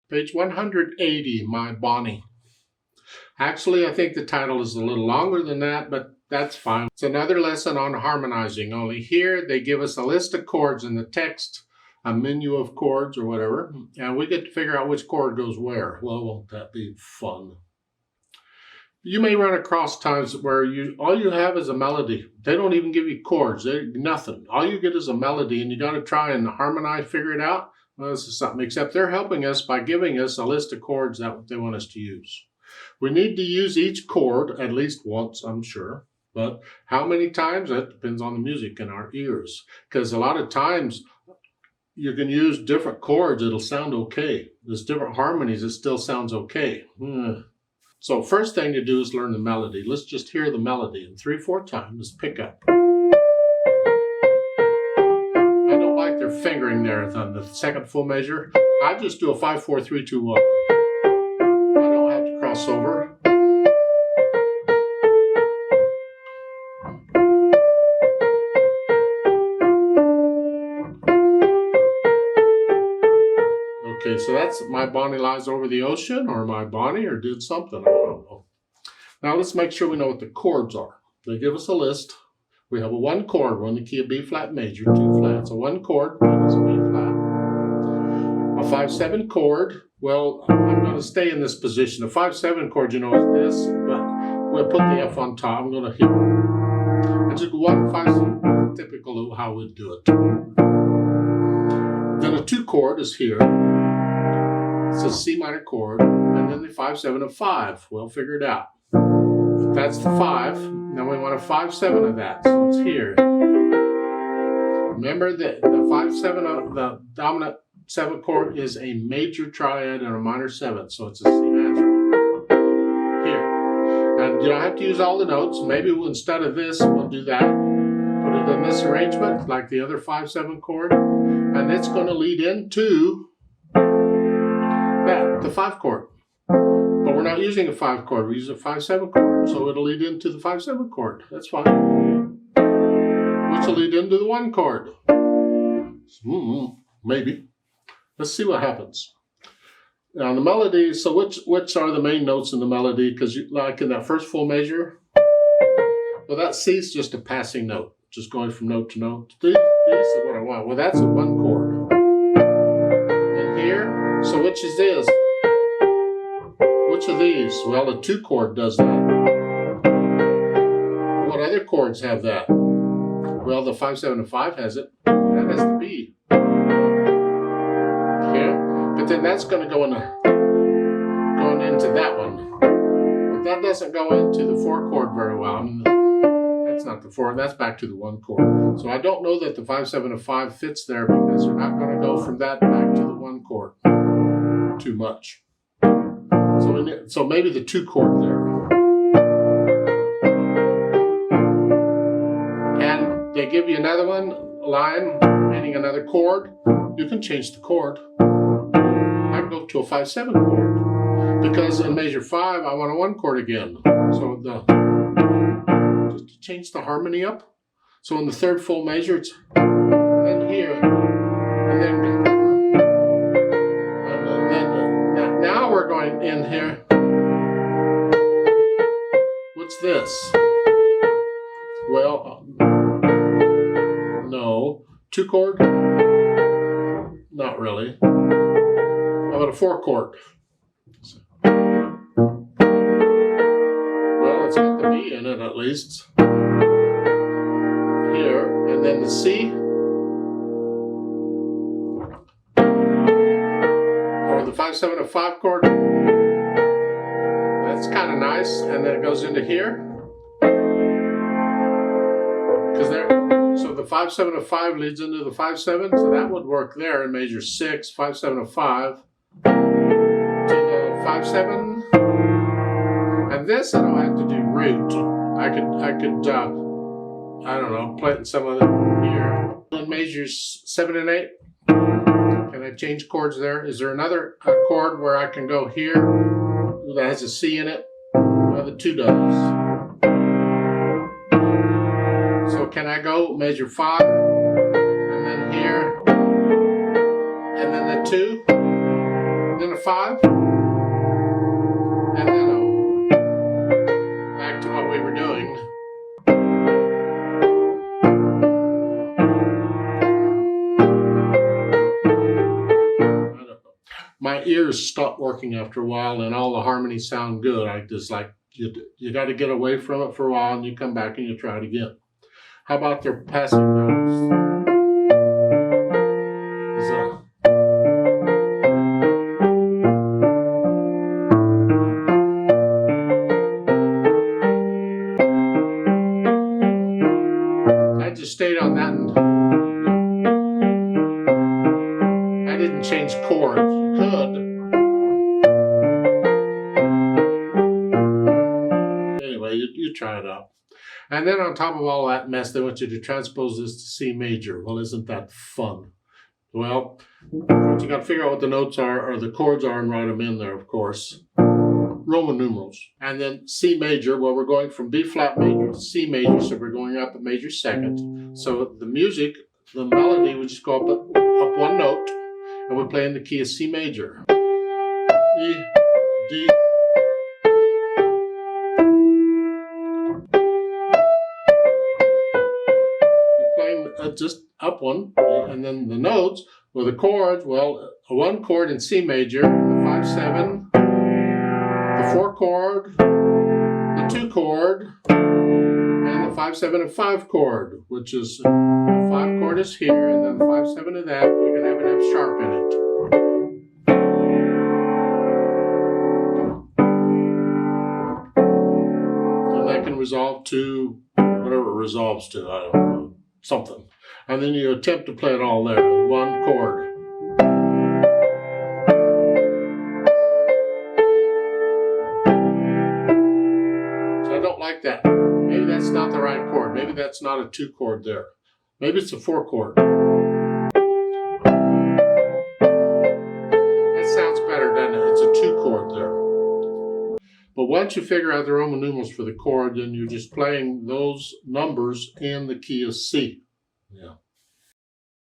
Page 180, My Bonnie. Actually, I think the title is a little longer than that, but that's fine. It's another lesson on harmonizing, only here they give us a list of chords in the text, a menu of chords or whatever, and we get to figure out which chord goes where. Well, won't that be fun? You may run across times where all you have is a melody. They don't even give you chords, nothing. All you get is a melody, and you got to try and harmonize, figure it out. Well, this is something, except they're helping us by giving us a list of chords that they want us to use. We need to use each chord at least once, I'm sure. But how many times? That depends on the music in our ears. Because a lot of times you can use different chords, it'll sound okay. There's different harmonies, it still sounds okay. So first thing to do is learn the melody. Let's just hear the melody in 3/4 time. Let's pick up. I don't like their fingering there on the second full measure. I just do a 5-4-3-2-1. I don't have to cross over. Okay, so that's My Bonnie Lies Over the Ocean, or My Bonnie, or did something, I don't know. Now let's make sure we know what the chords are. They give us a list. We have a 1 chord, we're in the key of B flat major, 2 flats, a 1 chord, that is a B flat. A 5-7 chord, well, I'm going to stay in this position. A 5-7 chord, you know, is this, but we'll put the F on top. I'm going to hit and just 1 5-7, typical of how we do it. Then a 2 chord is here. It's a C minor chord, and then the 5-7 of 5. Well, figure it out. That's the 5. Now we want a 5-7 of that, so it's here. Remember that the 5-7 of the dominant 7 chord is a major triad and a minor 7, so it's a C natural. Here. And you don't have to use all the notes. Maybe instead of this, we'll do that. Put it in this arrangement, like the other 5-7 chord, and it's going to lead into that, the 5 chord. But we're not using a 5 chord, we're using a 5-7 chord, so it'll lead into the 5-7 chord. That's fine. Which will lead into the 1 chord. Maybe. Let's see what happens. Now the melody, so which are the main notes in the melody? Because like in that first full measure, well, that C is just a passing note, just going from note to note. This is what I want. Well, that's a 1 chord. And here, so which is this? Which of these? Well, the 2 chord does that. What other chords have that? Well, the 5-7 of 5 has it. That has the B. Okay, but then that's going to go going into that one. But that doesn't go into the 4 chord very well. I mean, that's not the 4. That's back to the 1 chord. So I don't know that the 5-7 of 5 fits there because they're not going to go from that back to the 1 chord too much. So maybe the 2 chord there. And they give you another line, meaning another chord. You can change the chord. I can go to a 5-7 chord. Because in measure 5, I want a 1 chord again. So just to change the harmony up. So in the 3rd full measure, it's and here, and then now we're going in here. What's this? Well, no. 2 chord? Not really. How about a 4 chord? Well, it's got the B in it at least. Here, and then the C. Or the 5-7 of 5 chord. That's kind of nice, and then it goes into here. So the 5-7 of 5 leads into the 5-7, so that would work there in measure 6, 5-7 of 5 to the 5-7. And this I don't have to do root. I could I don't know, play it in some other here. In measures 7 and 8, can I change chords there? Is there another chord where I can go here that has a C in it? Well, the 2 does. So can I go measure 5, and then here, and then the 2? then a 5, and then back to what we were doing. My ears stop working after a while, and all the harmonies sound good. I just like, you got to get away from it for a while, and you come back and you try it again. How about their passive notes? I just stayed on that, and I didn't change chords. You could. Anyway, you try it out. And then on top of all that mess, they want you to transpose this to C major. Well, isn't that fun? Well, you got to figure out what the notes are, or the chords are, and write them in there, of course. Roman numerals. And then C major, well, we're going from B flat major to C major, so we're going up a major second. So the music, the melody would just go up one note, and we play in the key of C major. E, D. Just up one, and then the notes, well, the chords, well, a 1 chord in C major, the 5/7, the 4 chord, the 2 chord, and the 5/7 and 5 chord, which is the 5 chord is here, and then the 5/7 of that, you're gonna have an F sharp in it. And that can resolve to whatever it resolves to, I don't know, something. And then you attempt to play it all there, 1 chord. So I don't like that. Maybe that's not the right chord. Maybe that's not a 2 chord there. Maybe it's a 4 chord. That sounds better, doesn't it? It's a 2 chord there. But once you figure out the Roman numerals for the chord, then you're just playing those numbers in the key of C. Yeah.